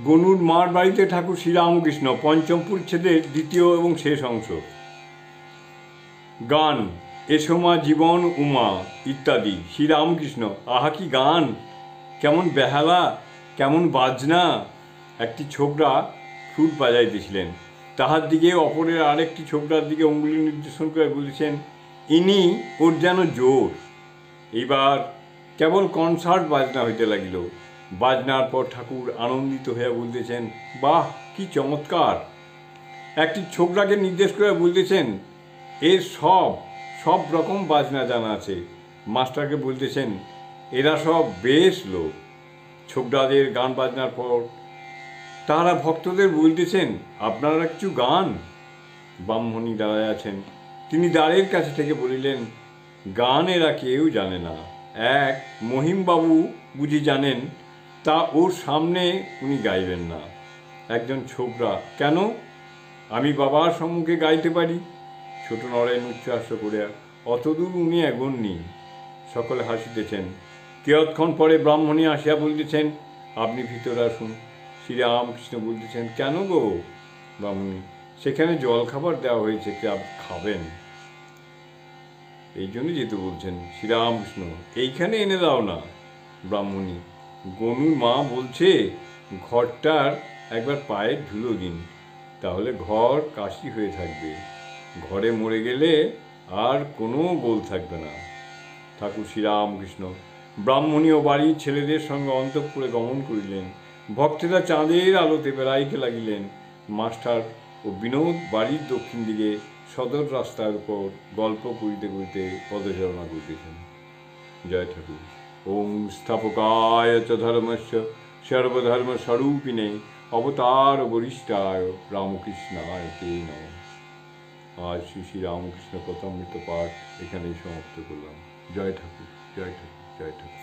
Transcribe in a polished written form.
গনুর মার বাড়িতে ঠাকুর শ্রীরামকৃষ্ণ পঞ্চম পরিচ্ছেদের দ্বিতীয় এবং শেষ অংশ। গান এসো মা জীবন উমা ইত্যাদি। শ্রীরামকৃষ্ণ আহা কি গান, কেমন বেহালা, কেমন বাজনা। একটি ছোকরা ফ্লুট বাজাইতেছিলেন, তাহার দিকে অপরের আরেকটি ছোকরার দিকে অঙ্গুলি নির্দেশন করে বলেছেন, ইনি ওর যেন জোর। এইবার কেবল কনসার্ট বাজনা হইতে লাগিল। বাজনার পর ঠাকুর আনন্দিত হইয়া বলতেছেন, বাহ কি চমৎকার। একটি ছোকরাকে নির্দেশ করে বলতেছেন, এর সব রকম বাজনা জানা আছে। মাস্টারকে বলতেছেন, এরা সব বেশ লোক। ছোকরাদের গান বাজনার পর তারা ভক্তদের বলতেছেন, আপনারা কিছু গান। ব্রাহ্মণী দাঁড়ায় আছেন, তিনি দ্বারের কাছে থেকে বলিলেন, গান এরা কেউ জানে না। এক মহিমবাবু বুঝি জানেন, তা ওর সামনে উনি গাইবেন না। একজন ছোকরা, কেন? আমি বাবার সম্মুখে গাইতে পারি। ছোট নরেন উচ্চহাস্য করিয়া, অতদূর উনি এগোননি। সকলে হাসিতেছেন। কিয়ৎক্ষণ পরে ব্রাহ্মণী আসিয়া বলতেছেন, আপনি ভিতরে আসুন। শ্রীরামকৃষ্ণ বলতেছেন, কেন গো? ব্রাহ্মণী, সেখানে জলখাবার দেওয়া হয়েছে, খাবেন? এই জন্যই যেতে বলছেন। শ্রীরামকৃষ্ণ, এইখানে এনে দাও না। ব্রাহ্মণী, গনুর মা বলছে ঘরটার একবার পায়ের ধুলো দিন, তাহলে ঘর কাশি হয়ে থাকবে। ঘরে মরে গেলে আর কোনো গোল থাকবে না। ঠাকুর শ্রীরামকৃষ্ণ ব্রাহ্মণী ও বাড়ির ছেলেদের সঙ্গে অন্তঃপুরে গমন করিলেন। ভক্তেরা চাঁদের আলোতে বেড়াইতে লাগিলেন। মাস্টার ও বিনোদ বাড়ির দক্ষিণ দিকে সদর রাস্তার উপর গল্প করিতে করিতে পদচারণা করিতেছেন। জয় ঠাকুর। ওম স্থাপকায় চ ধর্মস্য সর্বধর্মস্বরূপিণে অবতার বরিষ্ঠায় রামকৃষ্ণায় তে নমঃ। আজ শ্রী শ্রী রামকৃষ্ণ কথামৃত পাঠ এখানেই সমাপ্ত করলাম। জয় ঠাকুর, জয় ঠাকুর, জয় ঠাকুর।